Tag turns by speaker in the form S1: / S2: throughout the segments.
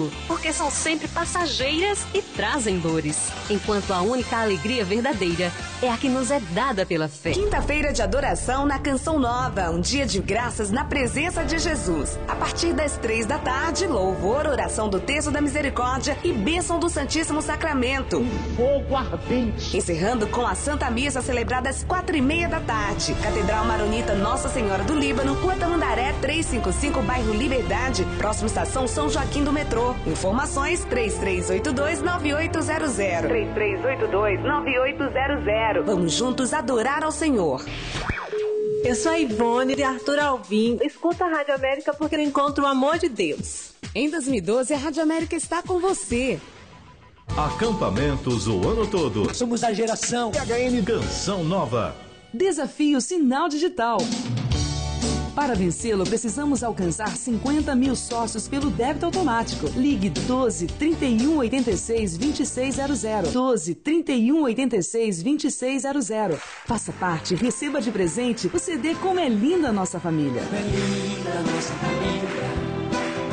S1: conosco, porque são sempre passageiras e trazem dores, enquanto a única alegria verdadeira é a que nos é dada pela fé.
S2: Quinta-feira de adoração na Canção Nova, um dia de graças na presença de Jesus. A partir das 3 da tarde, louvor, oração do Terço da Misericórdia e bênção do Santíssimo Sacramento.
S3: Um fogo ardente.
S2: Encerrando com a Santa Missa celebrada às 4:30 da tarde. Catedral Maronita Nossa Senhora do Líbano, Rua Tamandaré 355, bairro Liberdade, próximo estação São Joaquim do Metrô. Informações 3382-9800. 3382-9800. Vamos juntos adorar ao Senhor.
S4: Eu sou a Ivone de Arthur Alvim. Escuta a Rádio América porque eu encontro o amor de Deus.
S2: Em 2012, a Rádio América está com você.
S5: Acampamentos o ano todo.
S3: Somos a geração
S5: PHN Canção Nova.
S6: Desafio Sinal Digital. Para vencê-lo, precisamos alcançar 50 mil sócios pelo débito automático. Ligue 12 31 86 2600. 12 31 86 2600. Faça parte e receba de presente o CD Como é Linda a Nossa Família.
S3: Como é linda a nossa família.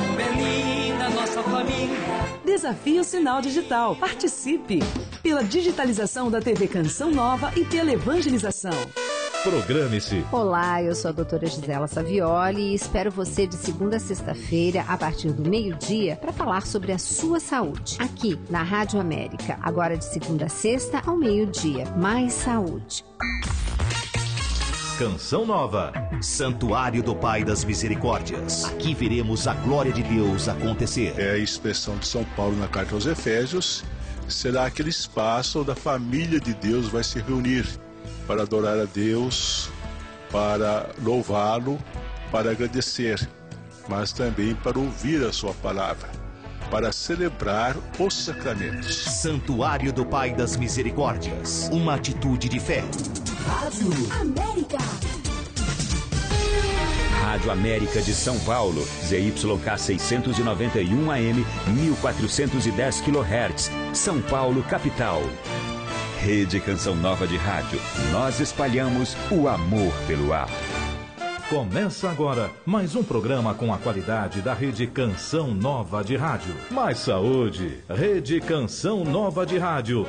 S3: Como é linda a nossa família.
S6: Desafio Sinal Digital. Participe! Pela digitalização da TV Canção Nova e pela evangelização.
S5: Programe-se.
S7: Olá, eu sou a doutora Gisela Savioli e espero você de segunda a sexta-feira, a partir do meio-dia, para falar sobre a sua saúde. Aqui, na Rádio América, agora de segunda a sexta ao meio-dia. Mais saúde.
S5: Canção Nova.
S8: Santuário do Pai das Misericórdias. Aqui veremos a glória de Deus acontecer.
S9: É a expressão de São Paulo na carta aos Efésios. Será aquele espaço onde a família de Deus vai se reunir para adorar a Deus, para louvá-lo, para agradecer, mas também para ouvir a sua palavra, para celebrar os sacramentos.
S8: Santuário do Pai das Misericórdias. Uma atitude de fé.
S3: Rádio
S10: América.
S11: Rádio América de São Paulo, ZYK 691 AM, 1410 kHz, São Paulo, capital. Rede Canção Nova de Rádio. Nós espalhamos o amor pelo ar.
S5: Começa agora mais um programa com a qualidade da Rede Canção Nova de Rádio. Mais saúde. Rede Canção Nova de Rádio.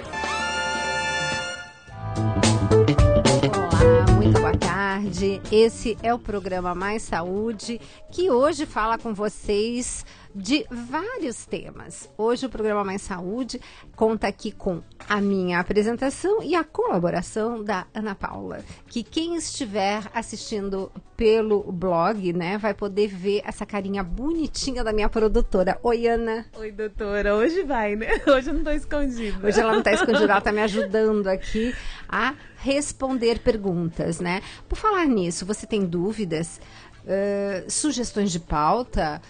S7: Olá, muito boa tarde. Esse é o programa Mais Saúde, que hoje fala com vocês de vários temas. Hoje o programa Mais Saúde conta aqui com a minha apresentação e a colaboração da Ana Paula, que quem estiver assistindo pelo blog, né, vai poder ver essa carinha bonitinha da minha produtora. Oi, Ana.
S12: Oi, doutora. Hoje vai, né? Hoje eu não tô escondida.
S7: Hoje ela não tá escondida, ela tá me ajudando aqui a responder perguntas, né? Por falar nisso, você tem dúvidas, sugestões de pauta,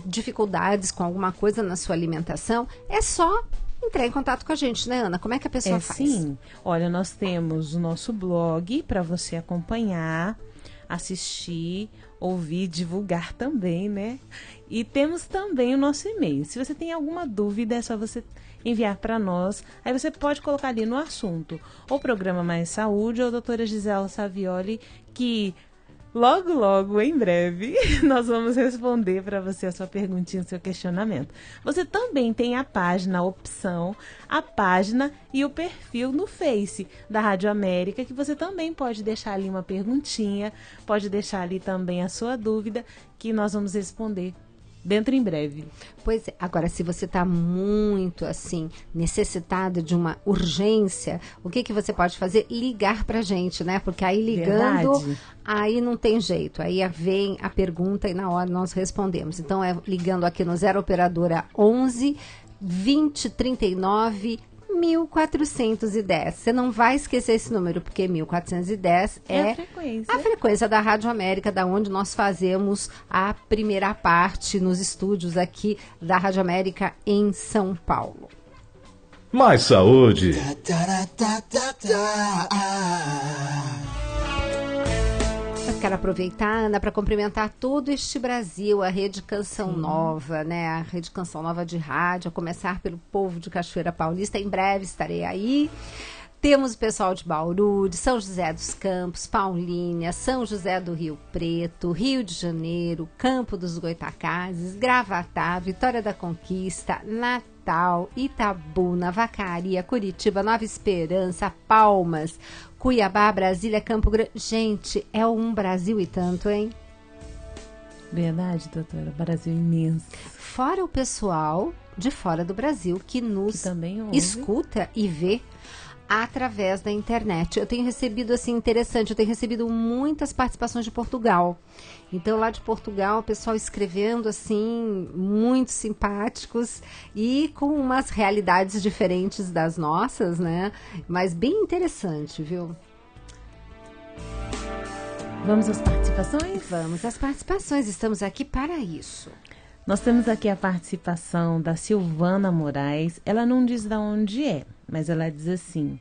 S7: dificuldades com alguma coisa na sua alimentação, é só entrar em contato com a gente, né, Ana? Como é que a pessoa faz?
S12: Sim. Olha, nós temos o nosso blog para você acompanhar, assistir, ouvir, divulgar também, né? E temos também o nosso e-mail. Se você tem alguma dúvida, é só você enviar para nós. Aí você pode colocar ali no assunto o programa Mais Saúde ou a doutora Gisela Savioli, que logo, logo, em breve, nós vamos responder para você a sua perguntinha, o seu questionamento. Você também tem a página, a opção, a página e o perfil no Face da Rádio América, que você também pode deixar ali uma perguntinha, pode deixar ali também a sua dúvida, que nós vamos responder dentro em breve.
S7: Pois é. Agora, se você está muito, assim, necessitado de uma urgência, o que você pode fazer? Ligar pra gente, né? Porque aí ligando, verdade, aí não tem jeito. Aí vem a pergunta e na hora nós respondemos. Então, ligando aqui no 0 Operadora 11 20 39 1410. Você não vai esquecer esse número, porque 1410 é a frequência da Rádio América, da onde nós fazemos a primeira parte nos estúdios aqui da Rádio América em São Paulo.
S5: Mais saúde.
S7: Eu quero aproveitar, Ana, para cumprimentar todo este Brasil, a Rede Canção Nova, né? A Rede Canção Nova de Rádio, a começar pelo povo de Cachoeira Paulista. Em breve estarei aí. Temos o pessoal de Bauru, de São José dos Campos, Paulínia, São José do Rio Preto, Rio de Janeiro, Campo dos Goitacazes, Gravatá, Vitória da Conquista, Natal, Itabuna, Vacaria, Curitiba, Nova Esperança, Palmas, Cuiabá, Brasília, Campo Grande. Gente, é um Brasil e tanto, hein?
S12: Verdade, doutora. Brasil imenso.
S7: Fora o pessoal de fora do Brasil que nos escuta e vê através da internet. Eu tenho recebido, assim, interessante, eu tenho recebido muitas participações de Portugal. Então, lá de Portugal, o pessoal escrevendo, assim, muito simpáticos e com umas realidades diferentes das nossas, né? Mas bem interessante, viu?
S12: Vamos às participações?
S7: Vamos às participações, estamos aqui para isso.
S12: Nós temos aqui a participação da Silvana Moraes. Ela não diz de onde é, mas ela diz assim: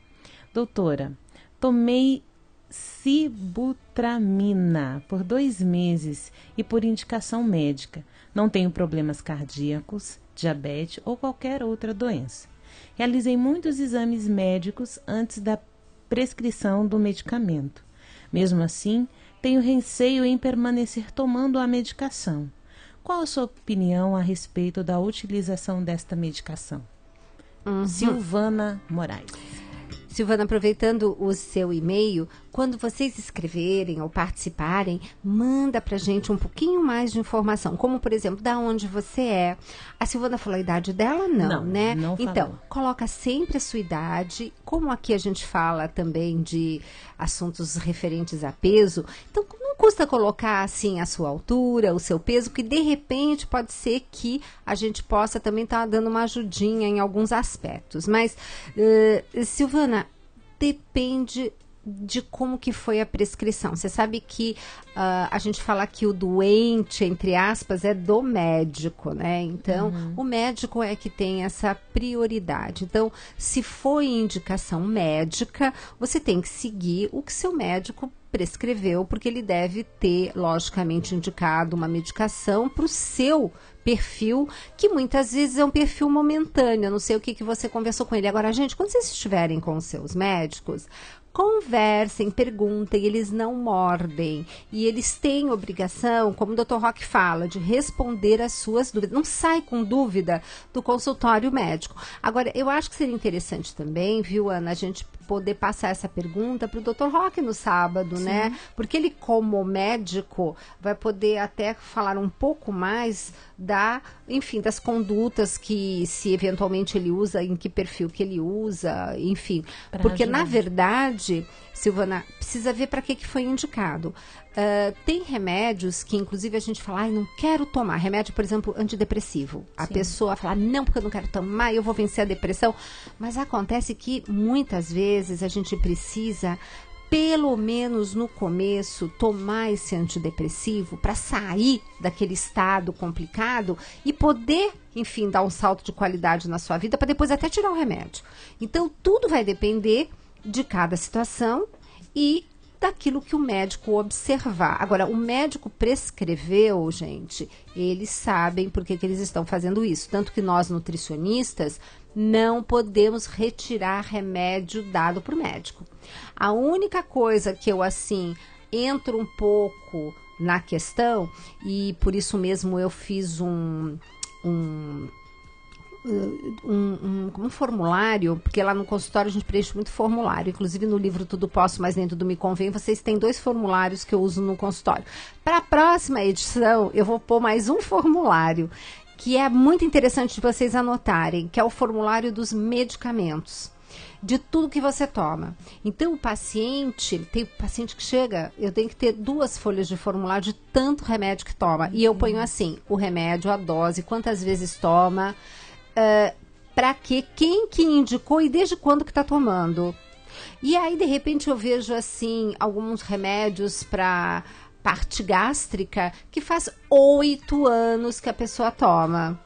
S12: doutora, tomei sibutramina por 2 meses e por indicação médica. Não tenho problemas cardíacos, diabetes ou qualquer outra doença. Realizei muitos exames médicos antes da prescrição do medicamento. Mesmo assim, tenho receio em permanecer tomando a medicação. Qual a sua opinião a respeito da utilização desta medicação? Silvana Moraes.
S7: Silvana, aproveitando o seu e-mail, quando vocês escreverem ou participarem, manda pra gente um pouquinho mais de informação, como, por exemplo, da onde você é. A Silvana falou a idade dela? Não, né?
S12: Não falou.
S7: Então, coloca sempre a sua idade, como aqui a gente fala também de assuntos referentes a peso, então não custa colocar, assim, a sua altura, o seu peso, que de repente pode ser que a gente possa também estar dando uma ajudinha em alguns aspectos. Mas, Silvana, depende de como que foi a prescrição. Você sabe que a gente fala que o doente, entre aspas, é do médico, né? Então, o médico é que tem essa prioridade. Então, se foi indicação médica, você tem que seguir o que seu médico prescreveu, porque ele deve ter, logicamente, indicado uma medicação para o seu perfil, que muitas vezes é um perfil momentâneo. Eu não sei o que você conversou com ele. Agora, gente, quando vocês estiverem com os seus médicos, conversem, perguntem, eles não mordem. E eles têm obrigação, como o Dr. Roque fala, de responder às suas dúvidas. Não sai com dúvida do consultório médico. Agora, eu acho que seria interessante também, viu, Ana, a gente poder passar essa pergunta para o Dr. Roque no sábado, sim, né? Porque ele, como médico, vai poder até falar um pouco mais enfim, das condutas que, se eventualmente ele usa, em que perfil que ele usa, enfim. Porque, na verdade, Silvana, precisa ver para que foi indicado. Tem remédios que, inclusive, a gente fala, não quero tomar. Remédio, por exemplo, antidepressivo. A pessoa fala, não, porque eu não quero tomar, eu vou vencer a depressão. Mas acontece que, muitas vezes, a gente precisa, pelo menos no começo, tomar esse antidepressivo para sair daquele estado complicado e poder, enfim, dar um salto de qualidade na sua vida, para depois até tirar o remédio. Então, tudo vai depender de cada situação e daquilo que o médico observar. Agora, o médico prescreveu, gente, eles sabem por que eles estão fazendo isso. Tanto que nós, nutricionistas, não podemos retirar remédio dado por médico. A única coisa que eu, assim, entro um pouco na questão, e por isso mesmo eu fiz um formulário, porque lá no consultório a gente preenche muito formulário, inclusive no livro Tudo Posso, Mas Nem Tudo Me Convém, vocês têm 2 formulários que eu uso no consultório. Para a próxima edição, eu vou pôr mais um formulário, que é muito interessante de vocês anotarem, que é o formulário dos medicamentos, de tudo que você toma. Então, tem paciente que chega, eu tenho que ter 2 folhas de formulário de tanto remédio que toma, e eu ponho assim, o remédio, a dose, quantas vezes toma, para quem que indicou e desde quando que está tomando. E aí, de repente, eu vejo, assim, alguns remédios para parte gástrica que faz 8 anos que a pessoa toma.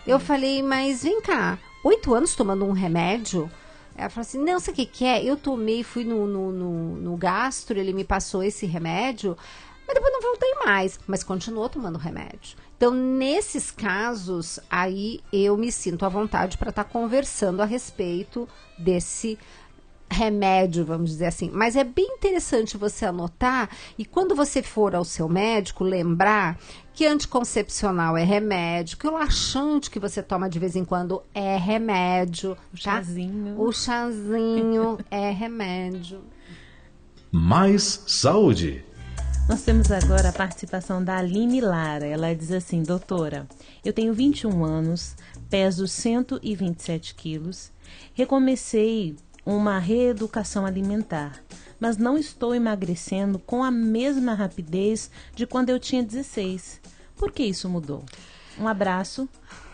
S7: Eu falei, mas vem cá, 8 anos tomando um remédio? Ela falou assim, não, sabe o que é? Eu tomei, fui no gastro, ele me passou esse remédio, mas depois não voltei mais, mas continuou tomando remédio. Então, nesses casos, aí eu me sinto à vontade para estar conversando a respeito remédio, vamos dizer assim. Mas é bem interessante você anotar e quando você for ao seu médico, lembrar que anticoncepcional é remédio, que o laxante que você toma de vez em quando é remédio.
S12: O chazinho.
S7: O chazinho é remédio.
S5: Mais saúde.
S12: Nós temos agora a participação da Aline Lara. Ela diz assim: doutora, eu tenho 21 anos, peso 127 quilos, recomecei uma reeducação alimentar, mas não estou emagrecendo com a mesma rapidez de quando eu tinha 16. Por que isso mudou? Um abraço,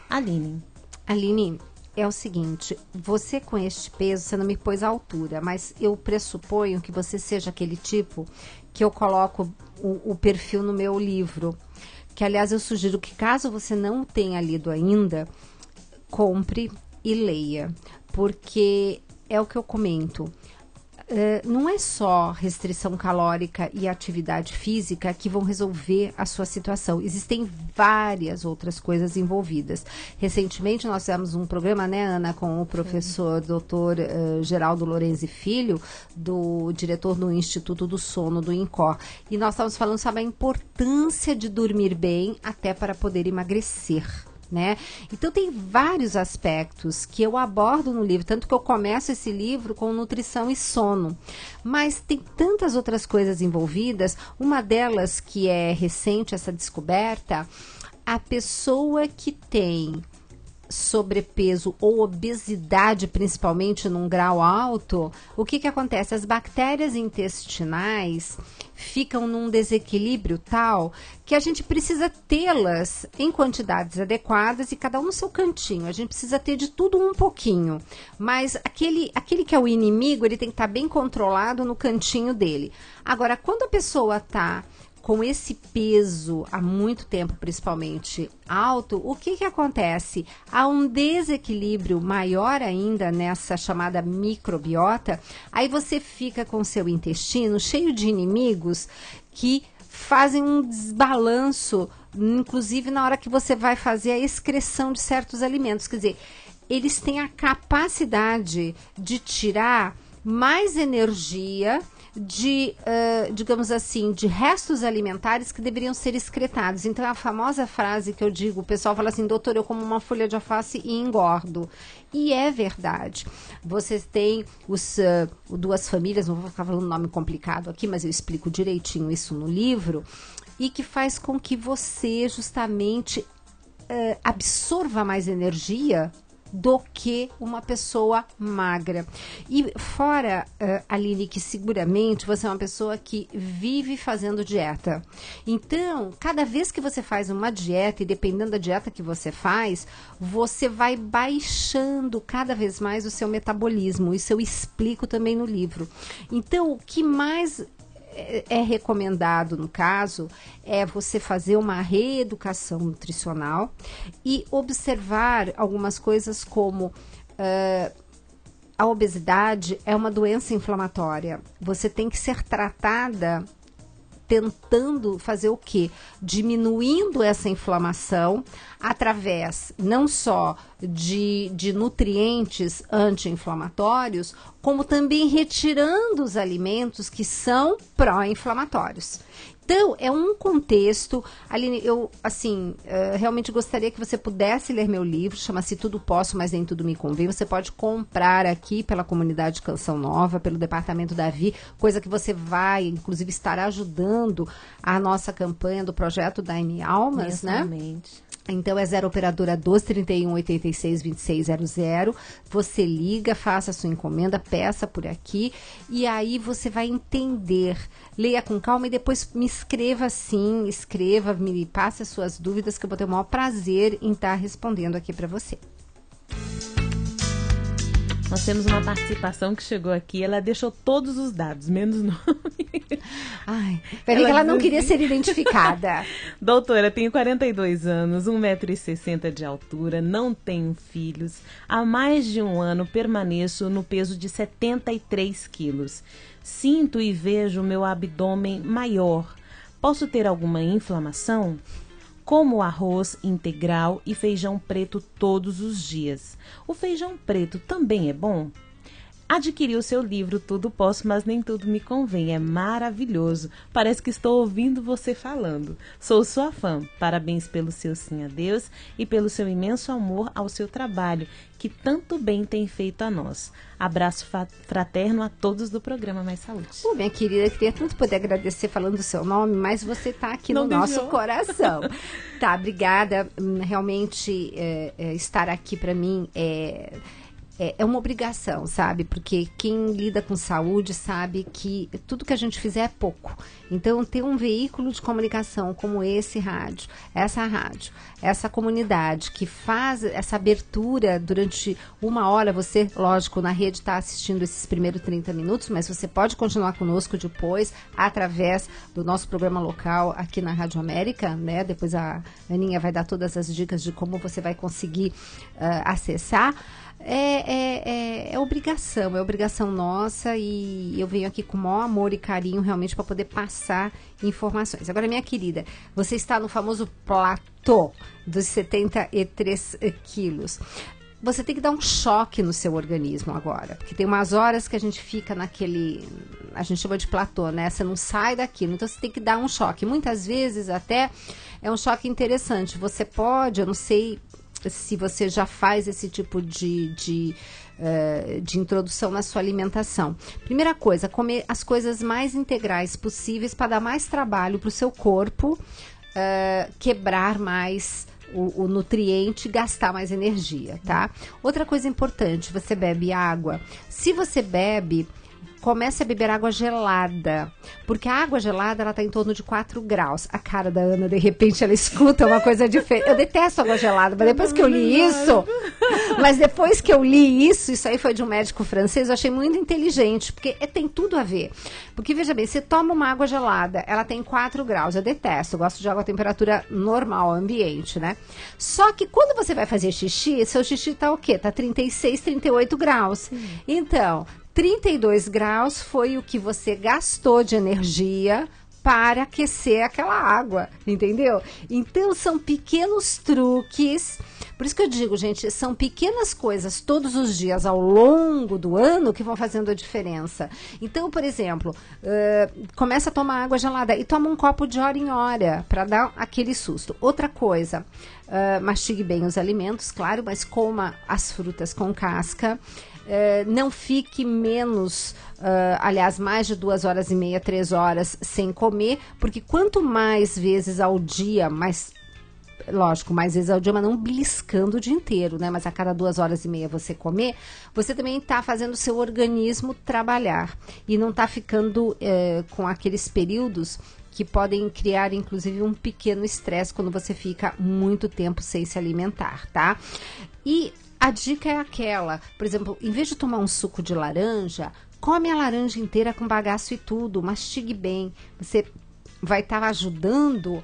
S12: Aline.
S7: Aline, é o seguinte, você com este peso, você não me pôs a altura, mas eu pressuponho que você seja aquele tipo que eu coloco o perfil no meu livro, que aliás eu sugiro que caso você não tenha lido ainda, compre e leia, porque é o que eu comento. Não é só restrição calórica e atividade física que vão resolver a sua situação. Existem várias outras coisas envolvidas. Recentemente nós fizemos um programa, né, Ana, com o professor Dr. Geraldo Lorenzi Filho, do diretor do Instituto do Sono, do INCOR. E nós estávamos falando sobre a importância de dormir bem até para poder emagrecer. Né? Então tem vários aspectos que eu abordo no livro, tanto que eu começo esse livro com nutrição e sono, mas tem tantas outras coisas envolvidas. Uma delas que é recente, essa descoberta, a pessoa que tem sobrepeso ou obesidade, principalmente num grau alto, o que acontece? As bactérias intestinais ficam num desequilíbrio tal que a gente precisa tê-las em quantidades adequadas e cada um no seu cantinho. A gente precisa ter de tudo um pouquinho, mas aquele que é o inimigo, ele tem que estar bem controlado no cantinho dele. Agora, quando a pessoa está com esse peso há muito tempo, principalmente alto, o que acontece? Há um desequilíbrio maior ainda nessa chamada microbiota, aí você fica com seu intestino cheio de inimigos que fazem um desbalanço, inclusive na hora que você vai fazer a excreção de certos alimentos. Quer dizer, eles têm a capacidade de tirar mais energia de, digamos assim, de restos alimentares que deveriam ser excretados. Então, é a famosa frase que eu digo, o pessoal fala assim, doutor, eu como uma folha de alface e engordo. E é verdade. Vocês têm duas famílias, não vou ficar falando nome complicado aqui, mas eu explico direitinho isso no livro, e que faz com que você justamente absorva mais energia do que uma pessoa magra. E fora, Aline, que seguramente você é uma pessoa que vive fazendo dieta. Então, cada vez que você faz uma dieta, e dependendo da dieta que você faz, você vai baixando cada vez mais o seu metabolismo. Isso eu explico também no livro. Então, o que mais é recomendado, no caso, é você fazer uma reeducação nutricional e observar algumas coisas como a obesidade é uma doença inflamatória. Você tem que ser tratada tentando fazer o quê? Diminuindo essa inflamação através não só de nutrientes anti-inflamatórios, como também retirando os alimentos que são pró-inflamatórios. Então, é um contexto. Aline, eu, assim, realmente gostaria que você pudesse ler meu livro, chama-se Tudo Posso, Mas Nem Tudo Me Convém. Você pode comprar aqui pela comunidade Canção Nova, pelo Departamento Davi, coisa que você vai, inclusive, estar ajudando a nossa campanha do projeto Daime Almas, né? Então é 0 operadora 12 31 86 26 00. Você liga, faça a sua encomenda, peça por aqui e aí você vai entender. Leia com calma e depois me escreva assim, me passe as suas dúvidas que eu vou ter o maior prazer em estar respondendo aqui para você.
S12: Nós temos uma participação que chegou aqui, ela deixou todos os dados, menos o nome.
S7: Ai, peraí que ela não queria ser identificada.
S12: Doutora, tenho 42 anos, 1,60 m de altura, não tenho filhos. Há mais de um ano permaneço no peso de 73 quilos. Sinto e vejo meu abdômen maior. Posso ter alguma inflamação? Como arroz integral e feijão preto todos os dias. O feijão preto também é bom? Adquiri o seu livro Tudo Posso, mas nem tudo me convém. É maravilhoso. Parece que estou ouvindo você falando. Sou sua fã. Parabéns pelo seu sim a Deus e pelo seu imenso amor ao seu trabalho, que tanto bem tem feito a nós. Abraço fraterno a todos do programa Mais Saúde.
S7: Minha querida, queria tanto poder agradecer falando o seu nome, mas você está aqui no nosso coração. Tá, obrigada. Realmente, estar aqui para mim é uma obrigação, sabe? Porque quem lida com saúde sabe que tudo que a gente fizer é pouco. Então, ter um veículo de comunicação como essa rádio, essa comunidade que faz essa abertura durante 1 hora, você, lógico, na rede está assistindo esses primeiros 30 minutos, mas você pode continuar conosco depois, através do nosso programa local aqui na Rádio América, né? Depois a Aninha vai dar todas as dicas de como você vai conseguir acessar. É obrigação nossa, e eu venho aqui com o maior amor e carinho realmente para poder passar informações. Agora, minha querida, você está no famoso platô dos 73 quilos. Você tem que dar um choque no seu organismo agora, porque tem umas horas que a gente fica naquele, a gente chama de platô, né? Você não sai daquilo, então você tem que dar um choque. Muitas vezes até é um choque interessante. Você pode, eu não sei se você já faz esse tipo de introdução na sua alimentação. Primeira coisa, comer as coisas mais integrais possíveis para dar mais trabalho para o seu corpo, quebrar mais o nutriente, gastar mais energia, tá? Outra coisa importante, você bebe água. Se você bebe, comece a beber água gelada, porque a água gelada, ela tá em torno de 4 graus. A cara da Ana, de repente, ela escuta uma coisa diferente. Eu detesto água gelada, mas depois que eu li isso, isso aí foi de um médico francês, eu achei muito inteligente, porque tem tudo a ver. Porque, veja bem, você toma uma água gelada, ela tem 4 graus, eu detesto, eu gosto de água a temperatura normal, ambiente, né? Só que quando você vai fazer xixi, seu xixi tá o quê? Tá 36, 38 graus. Sim. Então, 32 graus foi o que você gastou de energia para aquecer aquela água, entendeu? Então, são pequenos truques. Por isso que eu digo, gente, são pequenas coisas todos os dias ao longo do ano que vão fazendo a diferença. Então, por exemplo, começa a tomar água gelada e toma um copo de hora em hora para dar aquele susto. Outra coisa, mastigue bem os alimentos, claro, mas coma as frutas com casca. Não fique menos, aliás, mais de 2 horas e meia, 3 horas sem comer, porque quanto mais vezes ao dia, mais vezes ao dia, mas não beliscando o dia inteiro, né? Mas a cada 2 horas e meia você comer, você também está fazendo o seu organismo trabalhar e não está ficando com aqueles períodos que podem criar, inclusive, um pequeno estresse quando você fica muito tempo sem se alimentar, tá? E a dica é aquela, por exemplo, em vez de tomar um suco de laranja, come a laranja inteira com bagaço e tudo, mastigue bem. Você vai estar ajudando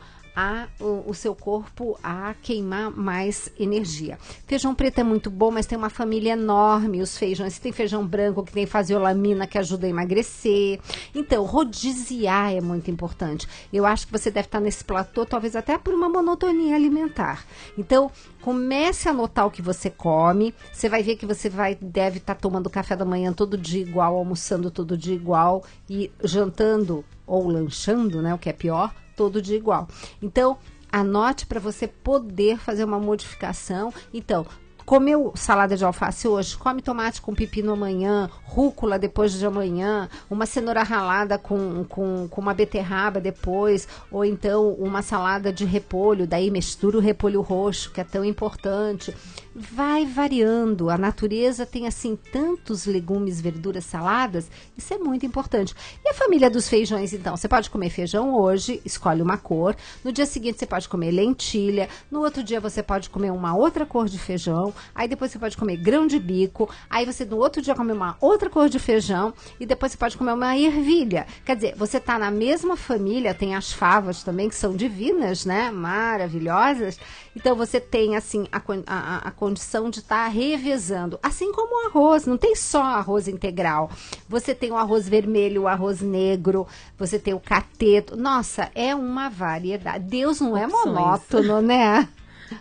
S7: o seu corpo a queimar mais energia. Feijão preto é muito bom, mas tem uma família enorme, os feijões. Tem feijão branco que tem faseolamina que ajuda a emagrecer. Então, rodiziar é muito importante. Eu acho que você deve estar nesse platô, talvez até por uma monotonia alimentar. Então, comece a anotar o que você come. Você vai ver que você deve estar tomando café da manhã todo dia igual, almoçando todo dia igual e jantando ou lanchando, né, o que é pior, todo dia igual. Então, anote para você poder fazer uma modificação. Então, comeu salada de alface hoje? Come tomate com pepino amanhã, rúcula depois de amanhã, uma cenoura ralada com uma beterraba depois, ou então uma salada de repolho, daí mistura o repolho roxo, que é tão importante. Vai variando. A natureza tem, assim, tantos legumes, verduras, saladas. Isso é muito importante. E a família dos feijões, então? Você pode comer feijão hoje, escolhe uma cor. No dia seguinte, você pode comer lentilha. No outro dia, você pode comer uma outra cor de feijão. Aí depois você pode comer grão de bico. Aí você, no outro dia, come uma outra cor de feijão. E depois você pode comer uma ervilha. Quer dizer, você tá na mesma família. Tem as favas também, que são divinas, né? Maravilhosas. Então, você tem, assim, a condição de estar revezando. Assim como o arroz. Não tem só arroz integral. Você tem o arroz vermelho, o arroz negro. Você tem o cateto. Nossa, é uma variedade. Deus não é monótono, né?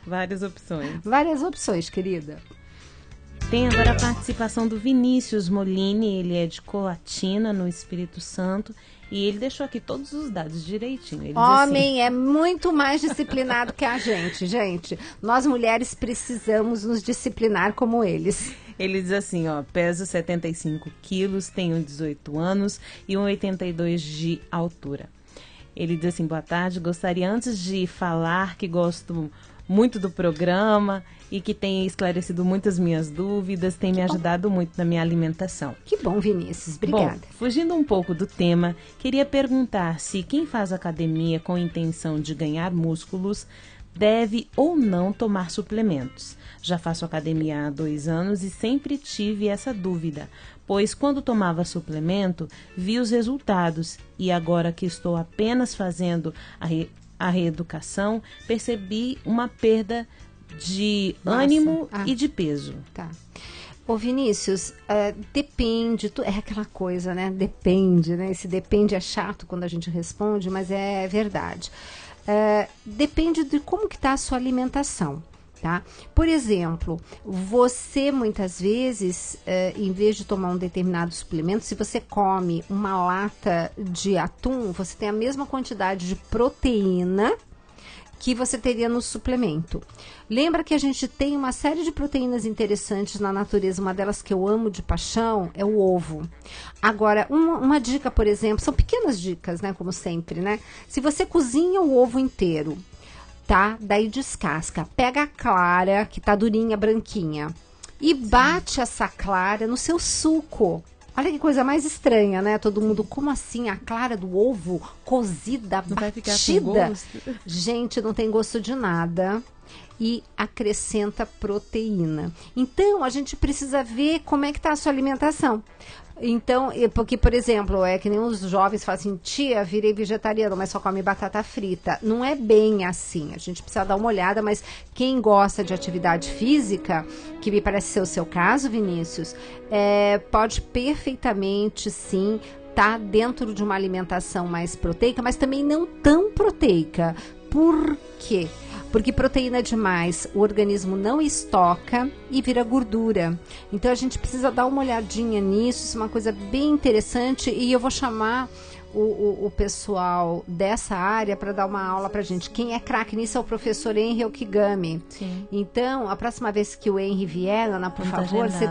S12: Várias opções.
S7: Várias opções, querida.
S12: Tem agora a participação do Vinícius Molini, ele é de Colatina, no Espírito Santo, e ele deixou aqui todos os dados direitinho. Ele
S7: Homem é muito mais disciplinado que a gente. Nós mulheres precisamos nos disciplinar como eles.
S12: Ele diz assim, ó, peso 75 quilos, tenho 18 anos e 1,82 de altura. Ele diz assim, boa tarde, gostaria antes de falar que gosto muito do programa e que tem esclarecido muitas minhas dúvidas, tem me ajudado muito na minha alimentação.
S7: Que bom, Vinícius. Obrigada.
S12: Bom, fugindo um pouco do tema, queria perguntar se quem faz academia com intenção de ganhar músculos deve ou não tomar suplementos. Já faço academia há 2 anos e sempre tive essa dúvida, pois quando tomava suplemento, vi os resultados e agora que estou apenas fazendo a reeducação, percebi uma perda de ânimo e de peso.
S7: Tá. Ô Vinícius, depende, é aquela coisa, né? Depende, né? Esse depende é chato quando a gente responde, mas é verdade. Depende de como que está a sua alimentação. Tá? Por exemplo, você muitas vezes, em vez de tomar um determinado suplemento, se você come uma lata de atum, você tem a mesma quantidade de proteína que você teria no suplemento. Lembra que a gente tem uma série de proteínas interessantes na natureza, uma delas que eu amo de paixão é o ovo. Agora, uma dica, por exemplo, são pequenas dicas, né, como sempre, né? Se você cozinha o ovo inteiro, tá? Daí descasca, pega a clara, que tá durinha, branquinha, e bate essa clara no seu suco. Olha que coisa mais estranha, né? Todo mundo, como assim? A clara do ovo cozida,
S12: não vai
S7: batida?
S12: ficar com gosto.
S7: Gente, não tem gosto de nada. E acrescenta proteína. Então, a gente precisa ver como é que tá a sua alimentação. Então, porque, por exemplo, é que nem os jovens falam assim, tia, virei vegetariano, mas só come batata frita. Não é bem assim, a gente precisa dar uma olhada, mas quem gosta de atividade física, que me parece ser o seu caso, Vinícius, pode perfeitamente, sim, tá dentro de uma alimentação mais proteica, mas também não tão proteica. Por quê? Porque proteína demais o organismo não estoca e vira gordura. Então a gente precisa dar uma olhadinha nisso, isso é uma coisa bem interessante e eu vou chamar o pessoal dessa área para dar uma aula pra gente. Quem é craque nisso é o professor Henry Okigami.
S12: Sim.
S7: Então, a próxima vez que o Henry vier, Ana, por favor, você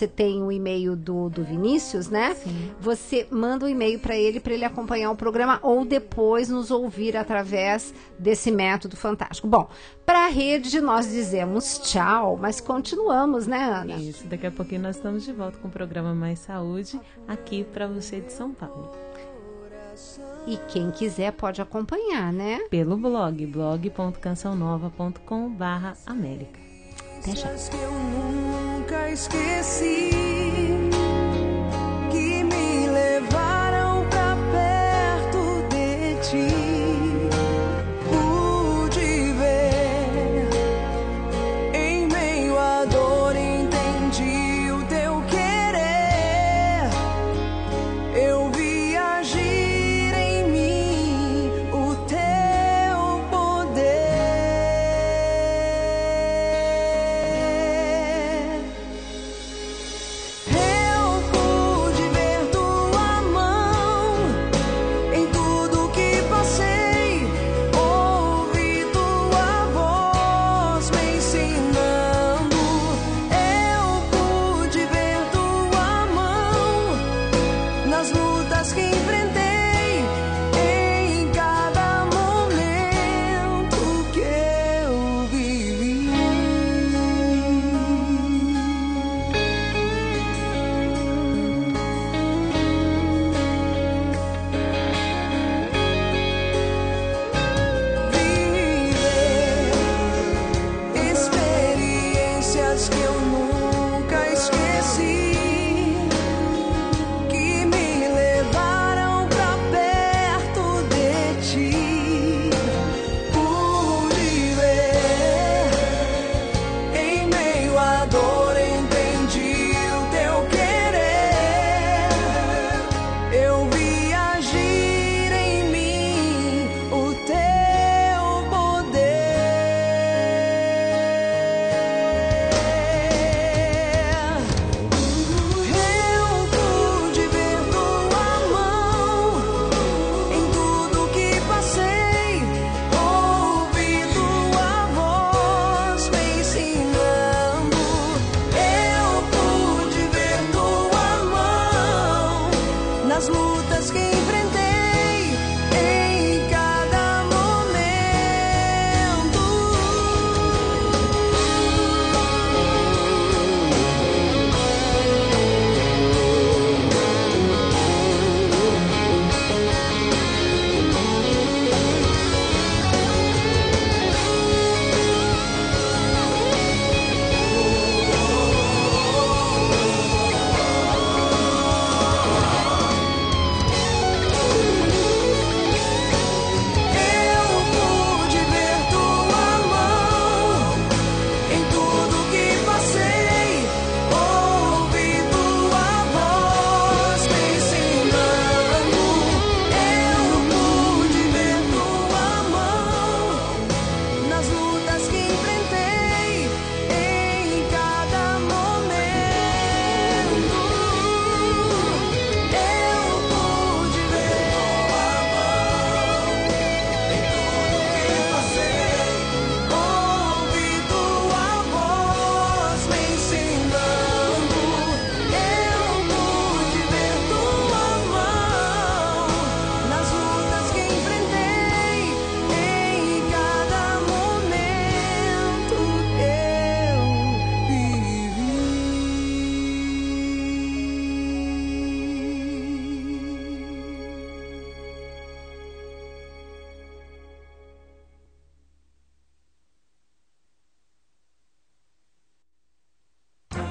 S7: tem o e-mail do Vinícius, né?
S12: Sim.
S7: Você manda um e-mail para ele acompanhar o programa ou depois nos ouvir através desse método fantástico. Bom, para a rede nós dizemos tchau, mas continuamos, né, Ana?
S12: Isso, daqui a pouquinho nós estamos de volta com o programa Mais Saúde, aqui para você de São Paulo.
S7: E quem quiser pode acompanhar, né?
S12: Pelo blog.cançãonova.com/América.
S7: Até já.
S3: Que eu nunca esqueci, que me levaram pra perto de ti. Pude ver, em meio à dor entendi o teu querer. Eu vi agir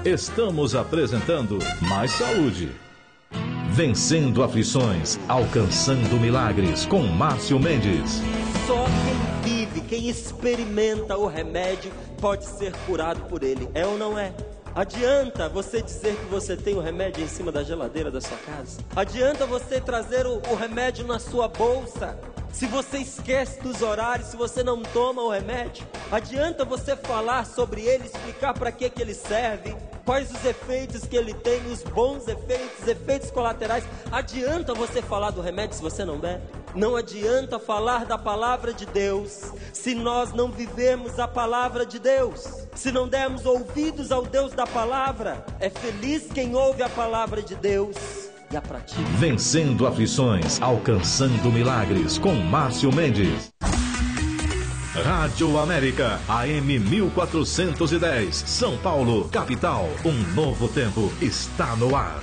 S5: Estamos apresentando Mais Saúde. Vencendo aflições, alcançando milagres, com Márcio Mendes.
S10: Só quem vive, quem experimenta o remédio pode ser curado por ele, é ou não é? Adianta você dizer que você tem o remédio em cima da geladeira da sua casa? Adianta você trazer o remédio na sua bolsa? Se você esquece dos horários, se você não toma o remédio? Adianta você falar sobre ele, explicar para que ele serve? Quais os efeitos que ele tem, os bons efeitos, efeitos colaterais? Adianta você falar do remédio se você não bebe? Não adianta falar da palavra de Deus se nós não vivermos a palavra de Deus, se não dermos ouvidos ao Deus da palavra. É feliz quem ouve a palavra de Deus e a pratica.
S5: Vencendo aflições, alcançando milagres, com Márcio Mendes. Rádio América, AM 1410, São Paulo, capital. Um novo tempo está no ar.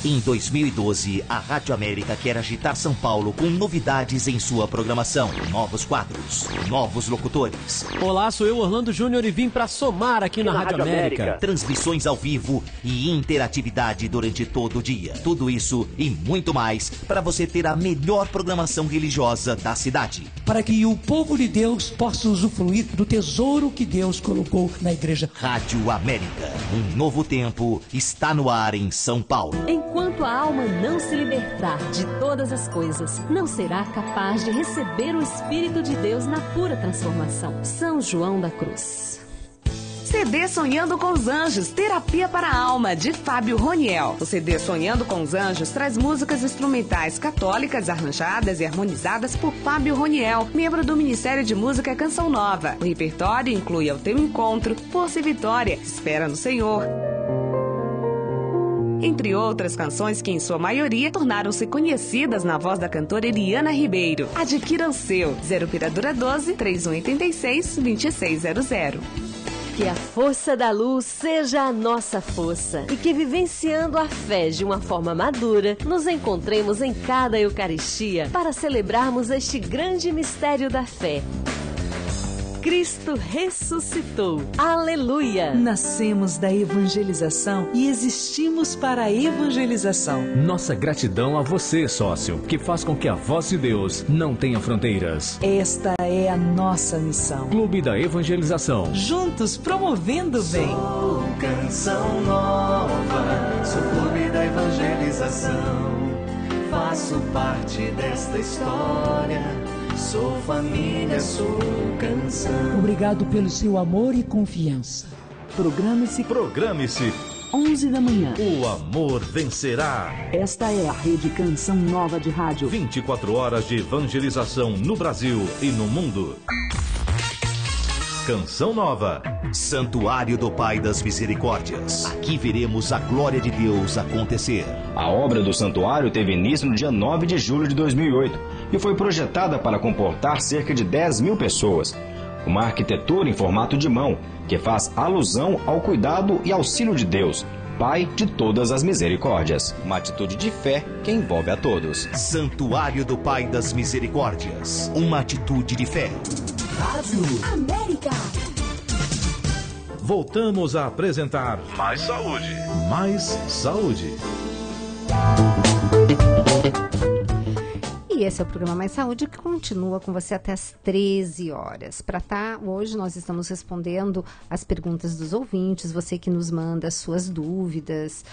S8: Em 2012, a Rádio América quer agitar São Paulo com novidades em sua programação. Novos quadros, novos locutores.
S13: Olá, sou eu, Orlando Júnior, e vim para somar aqui na Rádio América.
S8: Transmissões ao vivo e interatividade durante todo o dia. Tudo isso e muito mais para você ter a melhor programação religiosa da cidade.
S14: Para que o povo de Deus possa usufruir do tesouro que Deus colocou na igreja.
S8: Rádio América, um novo tempo está no ar em São Paulo.
S1: Enquanto a alma não se libertar de todas as coisas, não será capaz de receber o Espírito de Deus na pura transformação. São João da Cruz.
S2: CD Sonhando com os Anjos, Terapia para a Alma, de Fábio Roniel. O CD Sonhando com os Anjos traz músicas instrumentais católicas arranjadas e harmonizadas por Fábio Roniel, membro do Ministério de Música Canção Nova. O repertório inclui Ao Teu Encontro, Força e Vitória, Espera no Senhor, entre outras canções que, em sua maioria, tornaram-se conhecidas na voz da cantora Eliana Ribeiro. Adquira o seu. 0 Operadora 12 3186 2600.
S1: Que a força da luz seja a nossa força e que, vivenciando a fé de uma forma madura, nos encontremos em cada Eucaristia para celebrarmos este grande mistério da fé. Cristo ressuscitou. Aleluia!
S6: Nascemos da evangelização e existimos para a evangelização.
S13: Nossa gratidão a você, sócio, que faz com que a voz de Deus não tenha fronteiras.
S6: Esta é a nossa missão.
S13: Clube da Evangelização.
S6: Juntos promovendo o bem.
S3: Sou canção nova, sou clube da evangelização. Faço parte desta história. Sou família, sou canção.
S14: Obrigado pelo seu amor e confiança.
S6: Programe-se. 11 da manhã.
S5: O amor vencerá.
S6: Esta é a Rede Canção Nova de Rádio.
S5: 24 horas de evangelização no Brasil e no mundo. Canção Nova.
S8: Santuário do Pai das Misericórdias. Aqui veremos a glória de Deus acontecer.
S15: A obra do santuário teve início no dia 9 de julho de 2008 e foi projetada para comportar cerca de 10 mil pessoas. Uma arquitetura em formato de mão que faz alusão ao cuidado e auxílio de Deus, Pai de todas as misericórdias. Uma atitude de fé que envolve a todos.
S8: Santuário do Pai das Misericórdias. Uma atitude de fé.
S3: Rádio América.
S5: Voltamos a apresentar Mais Saúde. Mais Saúde.
S7: E esse é o programa Mais Saúde, que continua com você até as 13 horas. Hoje nós estamos respondendo as perguntas dos ouvintes, você que nos manda as suas dúvidas,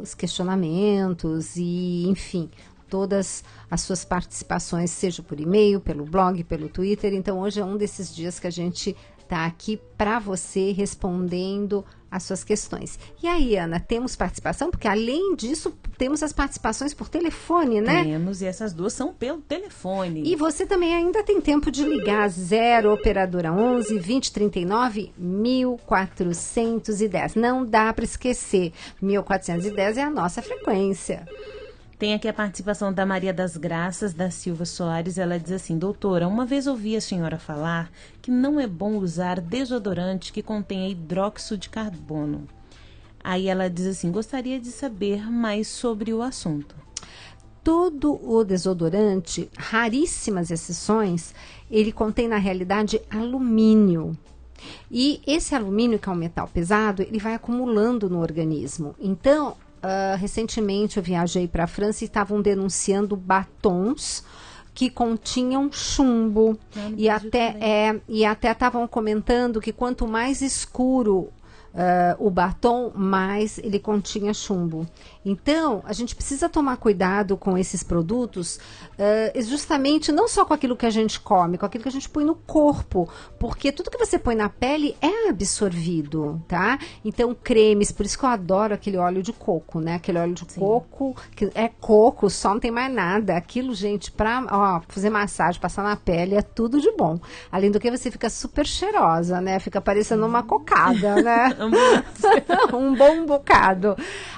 S7: os questionamentos e, enfim, todas as suas participações, seja por e-mail, pelo blog, pelo Twitter. Então, hoje é um desses dias que a gente está aqui para você respondendo as suas questões. E aí, Ana, temos participação? Porque, além disso, temos as participações por telefone, né?
S12: Temos, e essas duas são pelo telefone.
S7: E você também ainda tem tempo de ligar 0 Operadora 11 2039 1410. Não dá para esquecer, 1410 é a nossa frequência.
S12: Tem aqui a participação da Maria das Graças, da Silva Soares. Ela diz assim: doutora, uma vez ouvi a senhora falar que não é bom usar desodorante que contenha hidróxido de carbono. Aí ela diz assim: gostaria de saber mais sobre o assunto.
S7: Todo o desodorante, raríssimas exceções, ele contém na realidade alumínio. E esse alumínio, que é um metal pesado, ele vai acumulando no organismo. Então, recentemente eu viajei para a França e estavam denunciando batons que continham chumbo. E até estavam comentando que quanto mais escuro o batom, mais ele continha chumbo. Então, a gente precisa tomar cuidado com esses produtos, justamente não só com aquilo que a gente come, com aquilo que a gente põe no corpo, porque tudo que você põe na pele é absorvido, tá? Então, cremes, por isso que eu adoro aquele óleo de coco, né? Aquele óleo de coco, que é coco, só não tem mais nada. Aquilo, gente, pra fazer massagem, passar na pele, é tudo de bom. Além do que você fica super cheirosa, né? Fica parecendo uma cocada, né? Um bom bocado.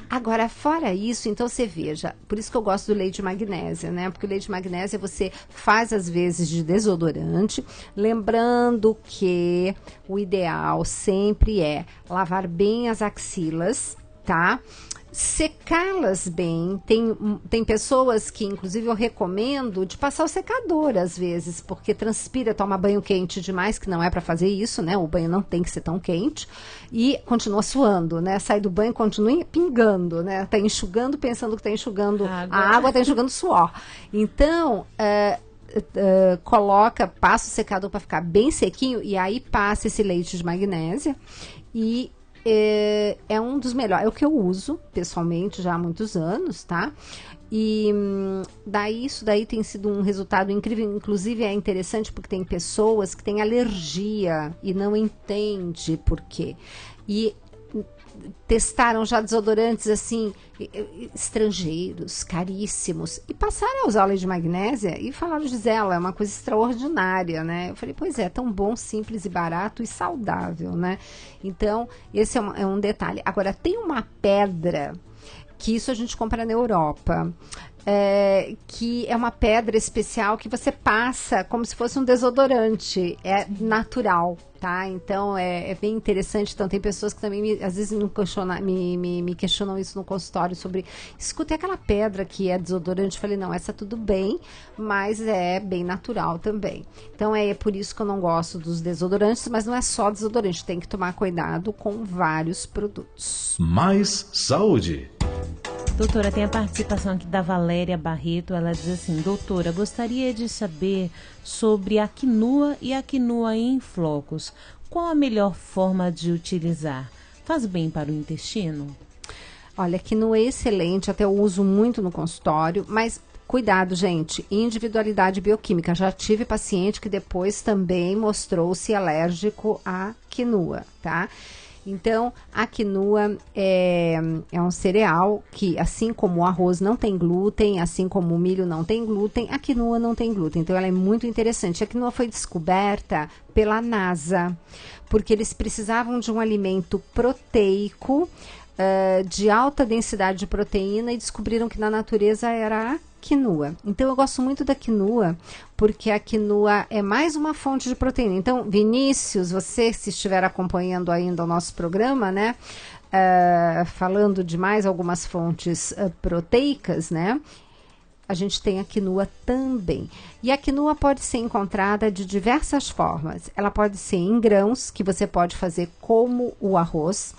S7: Agora, fora isso, então você veja, por isso que eu gosto do leite de magnésia, né? Porque o leite de magnésia você faz às vezes de desodorante, lembrando que o ideal sempre é lavar bem as axilas, tá? Secá-las bem. Tem pessoas que, inclusive, eu recomendo de passar o secador às vezes, porque transpira, toma banho quente demais, que não é para fazer isso, né? O banho não tem que ser tão quente e continua suando, né? Sai do banho, continua pingando, né? Tá enxugando, pensando que tá enxugando a água, tá enxugando suor. Então, passa o secador para ficar bem sequinho e aí passa esse leite de magnésia e é um dos melhores, é o que eu uso pessoalmente já há muitos anos, tá? E isso daí tem sido um resultado incrível. Inclusive é interessante porque tem pessoas que têm alergia e não entende por quê. E testaram já desodorantes assim, estrangeiros, caríssimos, e passaram a usar o leite de magnésia e falaram, Gisela, é uma coisa extraordinária, né? Eu falei, pois é, tão bom, simples e barato e saudável, né? Então, esse é um detalhe. Agora, tem uma pedra, que isso a gente compra na Europa, que é uma pedra especial que você passa como se fosse um desodorante, é natural, tá? Então é bem interessante. Então tem pessoas que também às vezes me questionam isso no consultório sobre, escuta, aquela pedra que é desodorante? Eu falei, não, essa tudo bem, mas é bem natural também. Então é por isso que eu não gosto dos desodorantes, mas não é só desodorante, tem que tomar cuidado com vários produtos.
S5: Mais saúde.
S12: Doutora, tem a participação aqui da Valéria Barreto. Ela diz assim: doutora, gostaria de saber sobre a quinua e a quinua em flocos. Qual a melhor forma de utilizar? Faz bem para o intestino?
S7: Olha, quinua é excelente, até eu uso muito no consultório, mas cuidado, gente, individualidade bioquímica. Já tive paciente que depois também mostrou-se alérgico à quinua, tá? Então, a quinua é um cereal que, assim como o arroz não tem glúten, assim como o milho não tem glúten, a quinua não tem glúten. Então, ela é muito interessante. A quinua foi descoberta pela NASA, porque eles precisavam de um alimento proteico, de alta densidade de proteína, e descobriram que na natureza era a quinua. Então eu gosto muito da quinua, porque a quinua é mais uma fonte de proteína. Então, Vinícius, você, se estiver acompanhando ainda o nosso programa, né, falando de mais algumas fontes proteicas, né, a gente tem a quinua também. E a quinua pode ser encontrada de diversas formas. Ela pode ser em grãos, que você pode fazer como o arroz.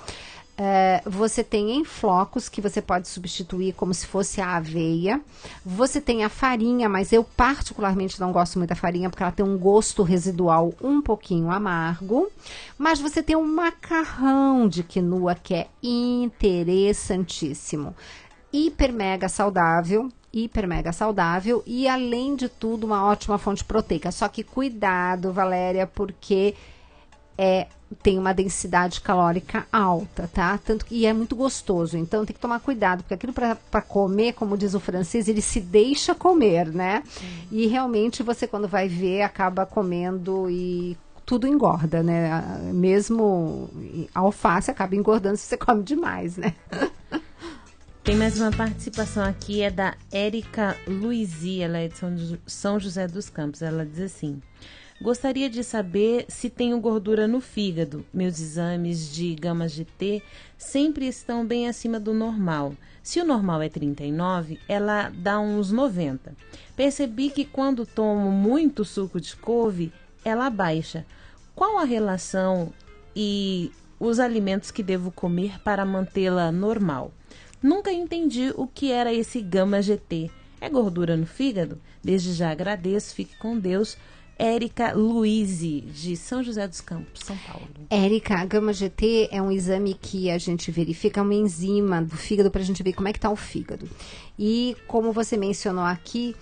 S7: Você tem em flocos, que você pode substituir como se fosse a aveia. Você tem a farinha, mas eu particularmente não gosto muito da farinha, porque ela tem um gosto residual um pouquinho amargo. Mas você tem um macarrão de quinua, que é interessantíssimo. Hiper mega saudável e, além de tudo, uma ótima fonte proteica. Só que cuidado, Valéria, porque tem uma densidade calórica alta, tá? E é muito gostoso, então tem que tomar cuidado, porque aquilo para comer, como diz o francês, ele se deixa comer, né? E realmente você, quando vai ver, acaba comendo e tudo engorda, né? Mesmo a alface acaba engordando se você come demais, né?
S12: Tem mais uma participação aqui, é da Érica Luizi, ela é de São José dos Campos. Ela diz assim: gostaria de saber se tenho gordura no fígado. Meus exames de gamas de T sempre estão bem acima do normal. Se o normal é 39, ela dá uns 90. Percebi que quando tomo muito suco de couve, ela baixa. Qual a relação e os alimentos que devo comer para mantê-la normal? Nunca entendi o que era esse gama GT. É gordura no fígado? Desde já agradeço, fique com Deus. Érica Luizzi, de São José dos Campos, São Paulo.
S7: Érica, a gama GT é um exame que a gente verifica uma enzima do fígado para a gente ver como é que está o fígado. E como você mencionou aqui,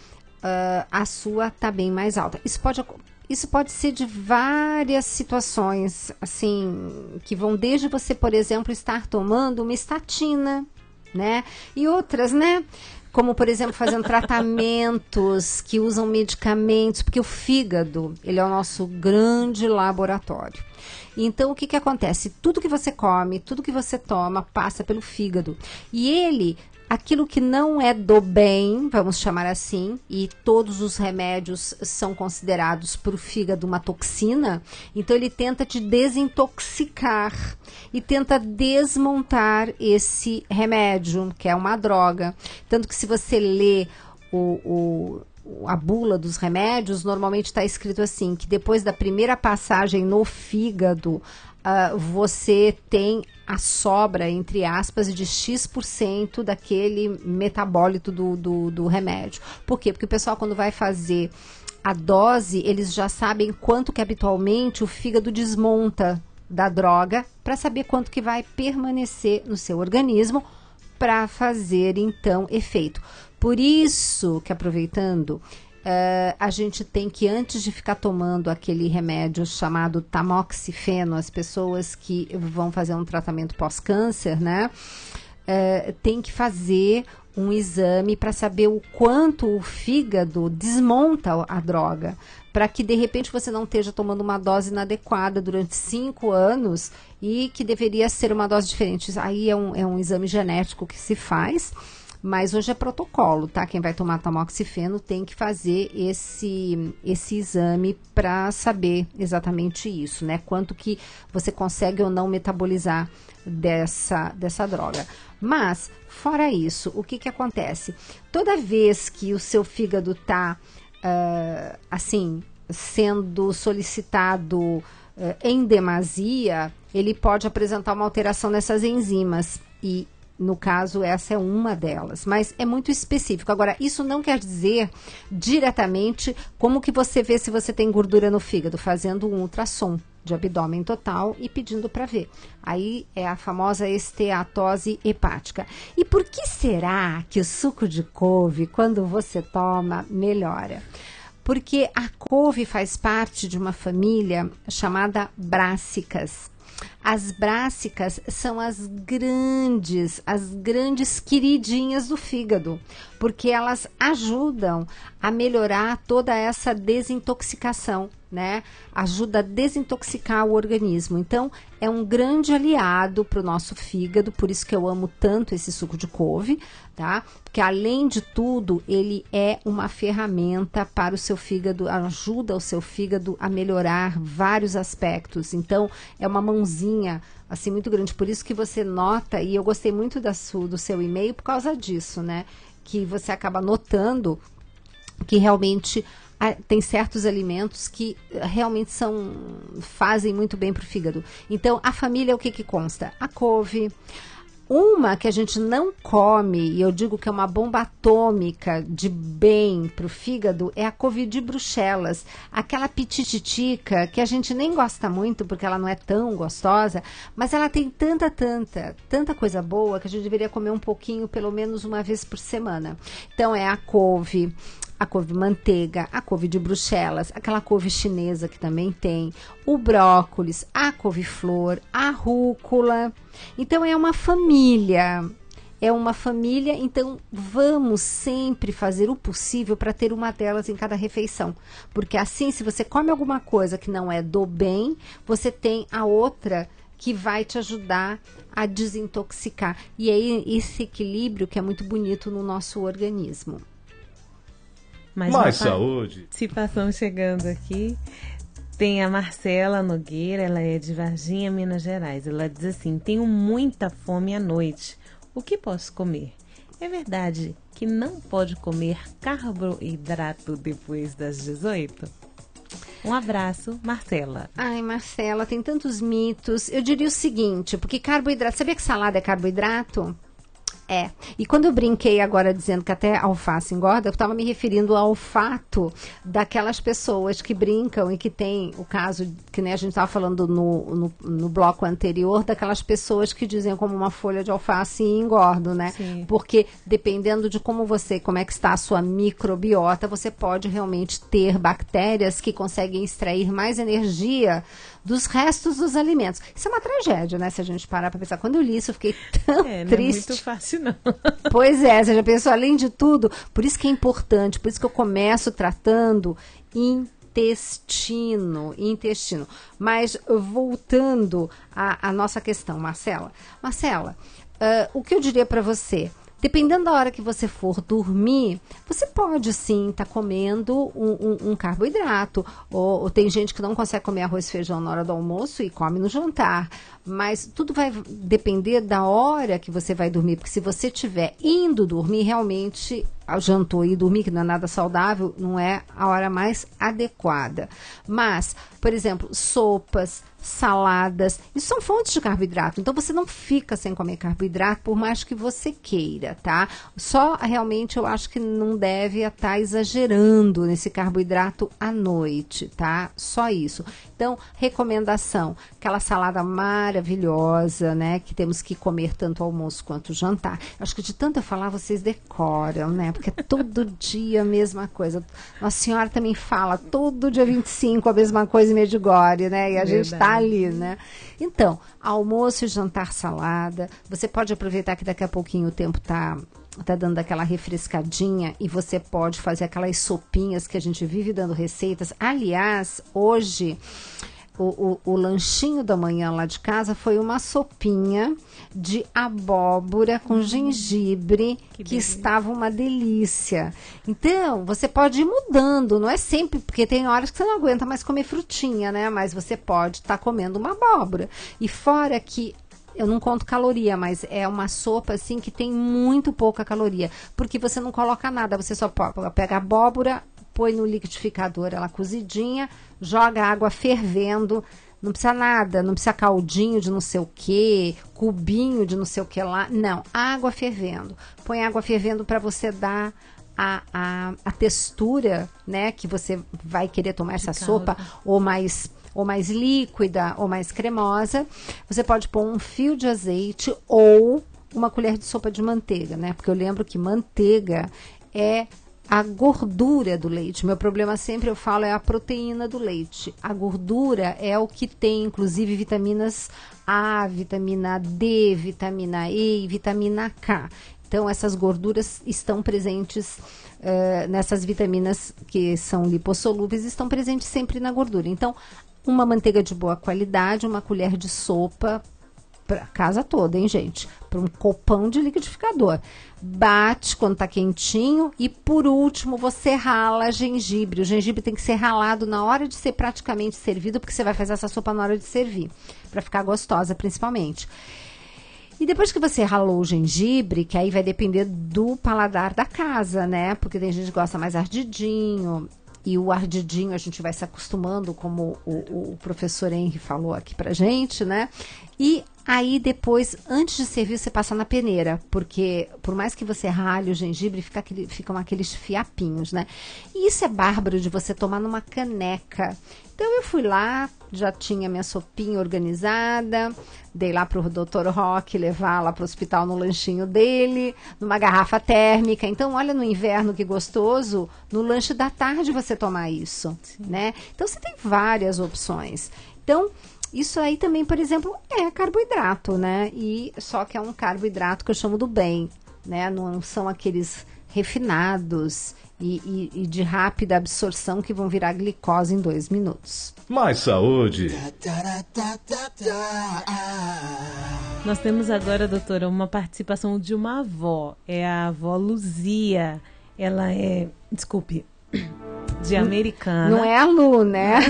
S7: a sua está bem mais alta. Isso pode ser de várias situações, assim, que vão desde você, por exemplo, estar tomando uma estatina, né? E outras, né? Como, por exemplo, fazendo tratamentos que usam medicamentos, porque o fígado, ele é o nosso grande laboratório. Então, o que acontece? Tudo que você come, tudo que você toma, passa pelo fígado. E ele, aquilo que não é do bem, vamos chamar assim, e todos os remédios são considerados para o fígado uma toxina, então ele tenta te desintoxicar e tenta desmontar esse remédio, que é uma droga. Tanto que se você lê a bula dos remédios, normalmente está escrito assim, que depois da primeira passagem no fígado, você tem a sobra, entre aspas, de X% daquele metabólito do remédio. Por quê? Porque o pessoal, quando vai fazer a dose, eles já sabem quanto que habitualmente o fígado desmonta da droga para saber quanto que vai permanecer no seu organismo para fazer, então, efeito. Por isso que, aproveitando, a gente tem que, antes de ficar tomando aquele remédio chamado tamoxifeno, as pessoas que vão fazer um tratamento pós-câncer, né, tem que fazer um exame para saber o quanto o fígado desmonta a droga, para que de repente você não esteja tomando uma dose inadequada durante 5 anos e que deveria ser uma dose diferente. Aí é um exame genético que se faz. Mas hoje é protocolo, tá? Quem vai tomar tamoxifeno tem que fazer esse exame para saber exatamente isso, né? Quanto que você consegue ou não metabolizar dessa droga. Mas, fora isso, o que acontece? Toda vez que o seu fígado está, assim, sendo solicitado em demasia, ele pode apresentar uma alteração nessas enzimas e, no caso, essa é uma delas, mas é muito específico. Agora, isso não quer dizer diretamente como que você vê se você tem gordura no fígado, fazendo um ultrassom de abdômen total e pedindo para ver. Aí é a famosa esteatose hepática. E por que será que o suco de couve, quando você toma, melhora? Porque a couve faz parte de uma família chamada brássicas. As brássicas são as grandes queridinhas do fígado, porque elas ajudam a melhorar toda essa desintoxicação, né? Ajuda a desintoxicar o organismo. Então, é um grande aliado para o nosso fígado, por isso que eu amo tanto esse suco de couve, tá? Porque, além de tudo, ele é uma ferramenta para o seu fígado, ajuda o seu fígado a melhorar vários aspectos. Então, é uma mãozinha, assim, muito grande. Por isso que você nota, e eu gostei muito do seu e-mail por causa disso, né? Que você acaba notando que realmente tem certos alimentos que realmente fazem muito bem para o fígado. Então, a família, o que consta? A couve. Uma que a gente não come, e eu digo que é uma bomba atômica de bem para o fígado, é a couve de Bruxelas. Aquela pitititica que a gente nem gosta muito, porque ela não é tão gostosa, mas ela tem tanta coisa boa que a gente deveria comer um pouquinho, pelo menos uma vez por semana. Então, é a couve manteiga, a couve de Bruxelas, aquela couve chinesa que também tem, o brócolis, a couve-flor, a rúcula. Então, é uma família, então vamos sempre fazer o possível para ter uma delas em cada refeição. Porque assim, se você come alguma coisa que não é do bem, você tem a outra que vai te ajudar a desintoxicar. E aí, esse equilíbrio que é muito bonito no nosso organismo.
S5: Mais saúde.
S12: Participação chegando aqui. Tem a Marcela Nogueira, ela é de Varginha, Minas Gerais. Ela diz assim: tenho muita fome à noite. O que posso comer? É verdade que não pode comer carboidrato depois das 18? Um abraço, Marcela.
S7: Ai, Marcela, tem tantos mitos. Eu diria o seguinte, porque carboidrato... Sabia que salada é carboidrato? É. E quando eu brinquei agora dizendo que até alface engorda, eu estava me referindo ao fato daquelas pessoas que brincam e que tem o caso que a gente estava falando no bloco anterior, daquelas pessoas que dizem como uma folha de alface e engordam, né? Sim. Porque dependendo de como é que está a sua microbiota, você pode realmente ter bactérias que conseguem extrair mais energia dos restos dos alimentos. Isso é uma tragédia, né? Se a gente parar para pensar. Quando eu li isso, eu fiquei tão triste.
S12: Não é muito fácil, não.
S7: Pois é, você já pensou, além de tudo, por isso que é importante, por isso que eu começo tratando intestino. Mas voltando à nossa questão, Marcela. Marcela, o que eu diria para você? Dependendo da hora que você for dormir, você pode sim estar comendo um carboidrato. Ou tem gente que não consegue comer arroz e feijão na hora do almoço e come no jantar. Mas tudo vai depender da hora que você vai dormir. Porque se você estiver indo dormir, realmente jantou e dormir, que não é nada saudável, não é a hora mais adequada. Mas, por exemplo, sopas, saladas, isso são fontes de carboidrato. Então, você não fica sem comer carboidrato, por mais que você queira, tá? Só, realmente, eu acho que não deve estar exagerando nesse carboidrato à noite, tá? Só isso. Então, recomendação, aquela salada maravilhosa, né? Que temos que comer tanto almoço quanto jantar. Acho que de tanto eu falar, vocês decoram, né? Porque é todo dia a mesma coisa. Nossa Senhora também fala, todo dia 25 a mesma coisa em Medjugorje, né? E a gente tá ali, né? Então, almoço e jantar salada. Você pode aproveitar que daqui a pouquinho o tempo tá dando aquela refrescadinha e você pode fazer aquelas sopinhas que a gente vive dando receitas. Aliás, hoje o lanchinho da manhã lá de casa foi uma sopinha de abóbora com gengibre, que estava uma delícia. Então, você pode ir mudando, não é sempre, porque tem horas que você não aguenta mais comer frutinha, né? Mas você pode estar comendo uma abóbora. E fora que eu não conto caloria, mas é uma sopa assim que tem muito pouca caloria, porque você não coloca nada, você só pega a abóbora, põe no liquidificador ela cozidinha, joga água fervendo, não precisa nada, não precisa caldinho de não sei o que, cubinho de não sei o que lá, não, água fervendo. Põe água fervendo para você dar a textura, né, que você vai querer tomar essa sopa, ou mais líquida, ou mais cremosa. Você pode pôr um fio de azeite ou uma colher de sopa de manteiga, né? Porque eu lembro que manteiga é a gordura do leite. Meu problema sempre, eu falo, é a proteína do leite. A gordura é o que tem, inclusive, vitaminas A, vitamina D, vitamina E e vitamina K. Então, essas gorduras estão presentes nessas vitaminas que são lipossolúveis, estão presentes sempre na gordura. Então, uma manteiga de boa qualidade, uma colher de sopa, para a casa toda, hein, gente? Para um copão de liquidificador. Bate quando tá quentinho e, por último, você rala gengibre. O gengibre tem que ser ralado na hora de ser praticamente servido, porque você vai fazer essa sopa na hora de servir, para ficar gostosa, principalmente. E depois que você ralou o gengibre, que aí vai depender do paladar da casa, né? Porque tem gente que gosta mais ardidinho, e o ardidinho a gente vai se acostumando, como o professor Henry falou aqui pra gente, né? E aí depois, antes de servir, você passa na peneira, porque por mais que você rale o gengibre, ficam aqueles fiapinhos, né? E isso é bárbaro de você tomar numa caneca. Então eu fui lá, já tinha minha sopinha organizada, dei lá pro Dr. Roque levar lá pro hospital no lanchinho dele, numa garrafa térmica. Então, olha no inverno que gostoso, no lanche da tarde você tomar isso, né? Então, você tem várias opções. Então, isso aí também, por exemplo, é carboidrato, né? E só que é um carboidrato que eu chamo do bem, né? Não são aqueles refinados e de rápida absorção que vão virar glicose em 2 minutos.
S5: Mais saúde.
S12: Nós temos agora, doutora, uma participação de uma avó. É a avó Luzia. Ela é, desculpe, de Americana.
S7: Não é a Lu, né?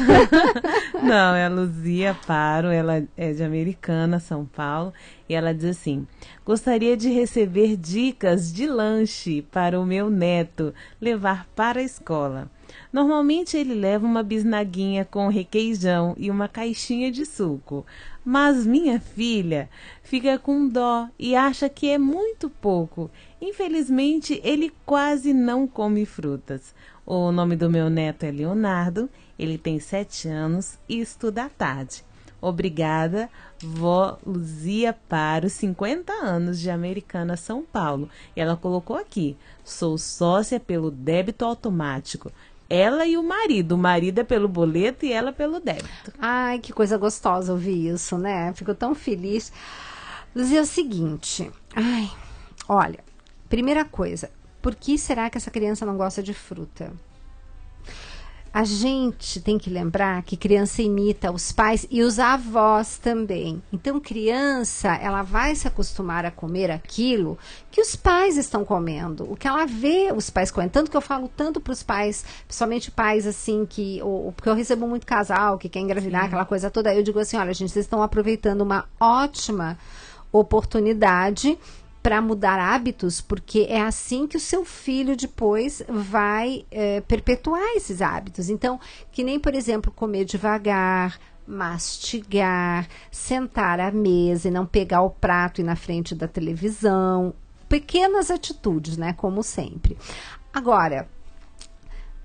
S12: Não, é a Luzia Paro, ela é de Americana, São Paulo, e ela diz assim: gostaria de receber dicas de lanche para o meu neto levar para a escola. Normalmente ele leva uma bisnaguinha com requeijão e uma caixinha de suco. Mas minha filha fica com dó e acha que é muito pouco. Infelizmente, ele quase não come frutas. O nome do meu neto é Leonardo, ele tem 7 anos e estuda à tarde. Obrigada, vó Luzia Paro, 50 anos, de Americana, São Paulo. E ela colocou aqui, sou sócia pelo débito automático. Ela e o marido é pelo boleto e ela pelo débito.
S7: Ai, que coisa gostosa ouvir isso, né? Fico tão feliz. Luzia, é o seguinte, olha, primeira coisa, por que será que essa criança não gosta de fruta? A gente tem que lembrar que criança imita os pais e os avós também. Então, criança, ela vai se acostumar a comer aquilo que os pais estão comendo, o que ela vê os pais comendo. Tanto que eu falo tanto para os pais, principalmente pais assim, porque eu recebo muito casal que quer engravidar, aquela coisa toda. Eu digo assim, olha, gente, vocês estão aproveitando uma ótima oportunidade para mudar hábitos, porque é assim que o seu filho depois vai perpetuar esses hábitos. Então, que nem, por exemplo, comer devagar, mastigar, sentar à mesa e não pegar o prato e ir na frente da televisão. Pequenas atitudes, né? Como sempre. Agora,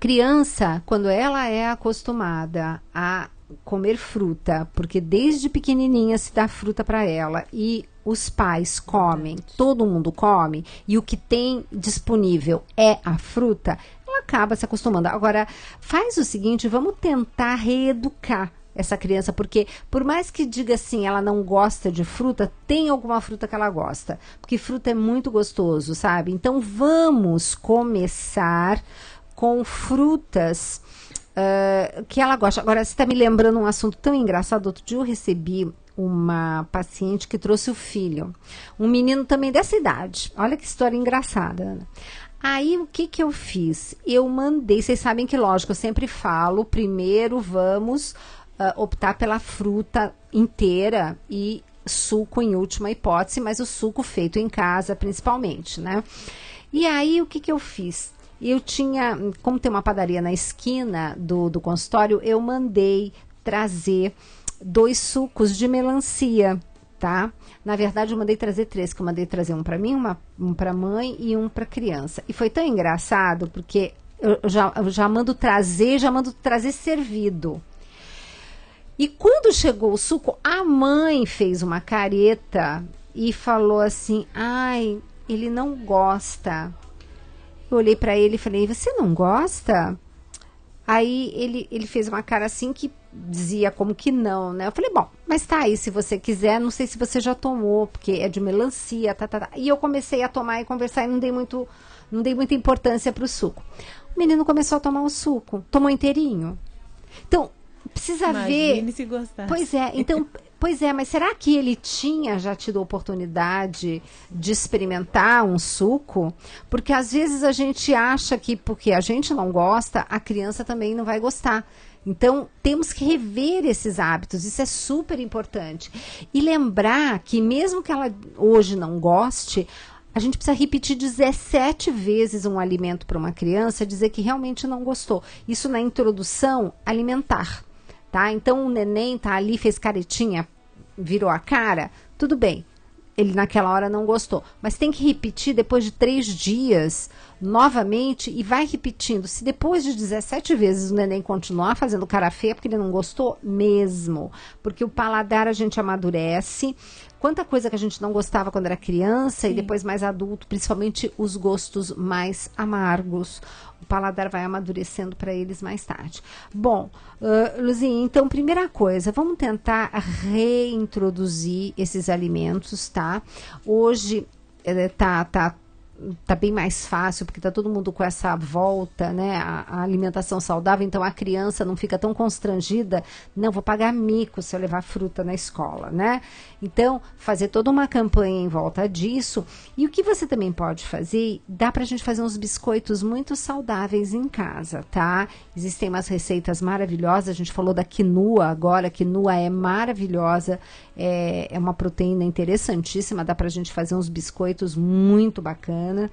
S7: criança, quando ela é acostumada a comer fruta, porque desde pequenininha se dá fruta para ela e os pais comem, todo mundo come, e o que tem disponível é a fruta, ela acaba se acostumando. Agora, faz o seguinte, vamos tentar reeducar essa criança, porque por mais que diga assim, ela não gosta de fruta, tem alguma fruta que ela gosta, porque fruta é muito gostoso, sabe? Então, vamos começar com frutas que ela gosta. Agora, você está me lembrando um assunto tão engraçado. Outro dia eu recebi uma paciente que trouxe o filho. Um menino também dessa idade. Olha que história engraçada, Ana. Aí, o que eu fiz? Eu mandei, vocês sabem que, lógico, eu sempre falo, primeiro vamos optar pela fruta inteira e suco em última hipótese, mas o suco feito em casa, principalmente, né? E aí, o que eu fiz? Eu tinha, como tem uma padaria na esquina do consultório, eu mandei trazer 2 sucos de melancia, tá? Na verdade, eu mandei trazer 3, que eu mandei trazer um para mim, um para mãe e um para criança. E foi tão engraçado, porque eu já mando trazer servido. E quando chegou o suco, a mãe fez uma careta e falou assim, ai, ele não gosta. Eu olhei para ele e falei, você não gosta? Aí ele fez uma cara assim que dizia como que não, né? Eu falei, bom, mas tá aí, se você quiser, não sei se você já tomou, porque é de melancia, tá. E eu comecei a tomar e conversar e não dei muita importância pro suco. O menino começou a tomar o suco, tomou inteirinho. Então, precisa ver...
S12: se gostar.
S7: Pois é, então... Pois é, mas será que ele tinha já tido a oportunidade de experimentar um suco? Porque às vezes a gente acha que porque a gente não gosta, a criança também não vai gostar. Então, temos que rever esses hábitos, isso é super importante. E lembrar que mesmo que ela hoje não goste, a gente precisa repetir 17 vezes um alimento para uma criança, dizer que realmente não gostou. Isso na introdução alimentar. Tá? Então, o neném tá ali, fez caretinha, virou a cara, tudo bem. Ele naquela hora não gostou. Mas tem que repetir depois de 3 dias, novamente, e vai repetindo. Se depois de 17 vezes o neném continuar fazendo cara feia, porque ele não gostou mesmo. Porque o paladar a gente amadurece. Quanta coisa que a gente não gostava quando era criança. Sim. E depois mais adulto, principalmente os gostos mais amargos. O paladar vai amadurecendo para eles mais tarde. Bom, Luzinha, então, primeira coisa, vamos tentar reintroduzir esses alimentos, tá? Hoje tá bem mais fácil, porque tá todo mundo com essa volta, né, a alimentação saudável, então a criança não fica tão constrangida, não, vou pagar mico se eu levar fruta na escola, né? Então, fazer toda uma campanha em volta disso. E o que você também pode fazer, dá pra gente fazer uns biscoitos muito saudáveis em casa, tá? Existem umas receitas maravilhosas, a gente falou da quinua agora, a quinua é maravilhosa, é uma proteína interessantíssima, dá pra gente fazer uns biscoitos muito bacanas. Ana.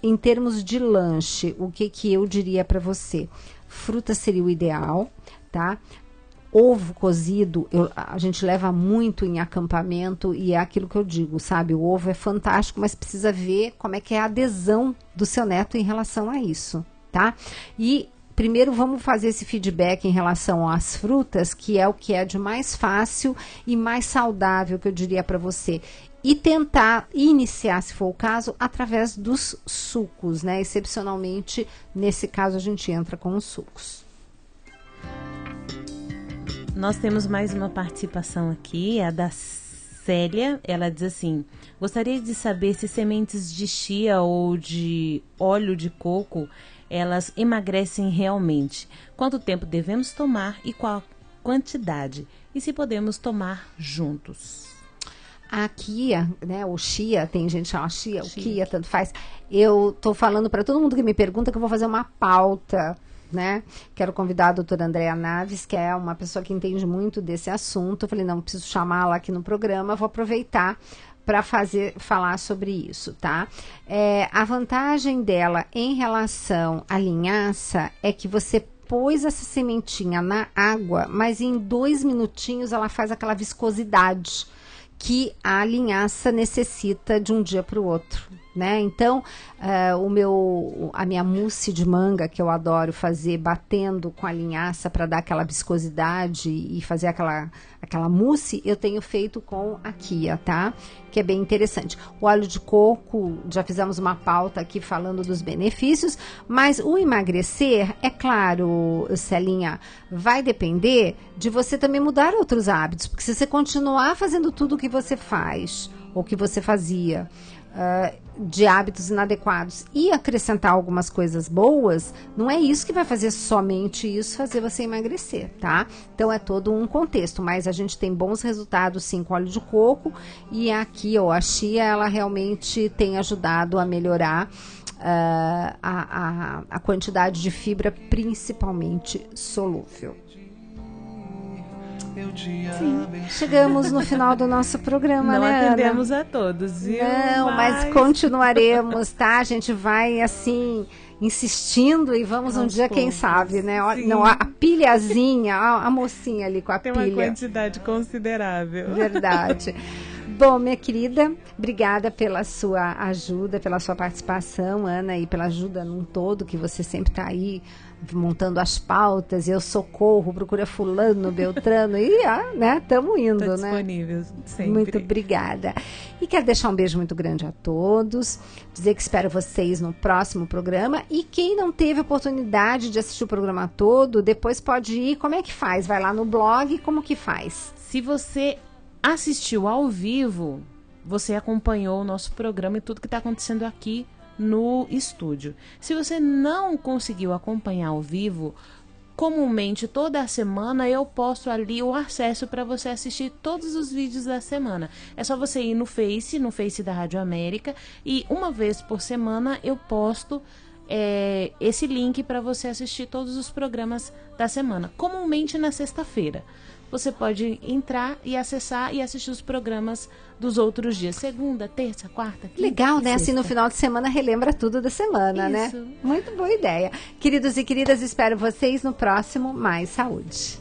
S7: Em termos de lanche, o que eu diria para você? Fruta seria o ideal, tá? Ovo cozido, a gente leva muito em acampamento e é aquilo que eu digo, sabe? O ovo é fantástico, mas precisa ver como é que é a adesão do seu neto em relação a isso, tá? E primeiro vamos fazer esse feedback em relação às frutas, que é de mais fácil e mais saudável, que eu diria para você. E tentar iniciar, se for o caso, através dos sucos, né? Excepcionalmente, nesse caso, a gente entra com os sucos.
S12: Nós temos mais uma participação aqui, a da Célia. Ela diz assim: gostaria de saber se sementes de chia ou de óleo de coco, elas emagrecem realmente. Quanto tempo devemos tomar e qual quantidade? E se podemos tomar juntos?
S7: A chia, né, o chia, tem gente que chama chia, o kia, tanto faz. Eu tô falando para todo mundo que me pergunta que eu vou fazer uma pauta, né? Quero convidar a doutora Andréa Naves, que é uma pessoa que entende muito desse assunto. Eu falei, não, preciso chamá-la aqui no programa, vou aproveitar para falar sobre isso, tá? A vantagem dela em relação à linhaça é que você pôs essa sementinha na água, mas em 2 minutinhos ela faz aquela viscosidade que a linhaça necessita de um dia para o outro, né? Então, a minha mousse de manga, que eu adoro fazer batendo com a linhaça para dar aquela viscosidade e fazer aquela mousse, eu tenho feito com a chia, tá? Que é bem interessante. O óleo de coco, já fizemos uma pauta aqui falando dos benefícios, mas o emagrecer, é claro, Celinha, vai depender de você também mudar outros hábitos, porque se você continuar fazendo tudo o que você faz, ou que você fazia, de hábitos inadequados e acrescentar algumas coisas boas, não é isso que vai fazer somente isso fazer você emagrecer, tá? Então é todo um contexto, mas a gente tem bons resultados sim com óleo de coco e aqui, a chia, ela realmente tem ajudado a melhorar a quantidade de fibra, principalmente solúvel. Sim, chegamos no final do nosso programa,
S12: não,
S7: né,
S12: atendemos
S7: Ana?
S12: A todos, viu?
S7: Não, mas continuaremos, tá? A gente vai, assim, insistindo e vamos um dia, quem sabe, né? Não, a pilhazinha, a mocinha ali com a pilha.
S12: Tem uma quantidade considerável.
S7: Verdade. Bom, minha querida, obrigada pela sua ajuda, pela sua participação, Ana, e pela ajuda num todo, que você sempre está aí montando as pautas, eu socorro, procura fulano, beltrano, e né, estamos indo,
S12: Tô
S7: né?
S12: Disponível sempre.
S7: Muito obrigada. E quero deixar um beijo muito grande a todos, dizer que espero vocês no próximo programa, e quem não teve oportunidade de assistir o programa todo, depois pode ir, como é que faz? Vai lá no blog, como que faz?
S12: Se você assistiu ao vivo, você acompanhou o nosso programa e tudo que está acontecendo aqui no estúdio. Se você não conseguiu acompanhar ao vivo, comumente toda a semana eu posto ali o acesso para você assistir todos os vídeos da semana. É só você ir no Face da Rádio América, e uma vez por semana eu posto esse link para você assistir todos os programas da semana, comumente na sexta-feira. Você pode entrar e acessar e assistir os programas dos outros dias. Segunda, terça, quarta, quinta.
S7: Legal, né? Assim, no final de semana relembra tudo da semana,
S12: isso,
S7: né? Muito boa ideia. Queridos e queridas, espero vocês no próximo Mais Saúde.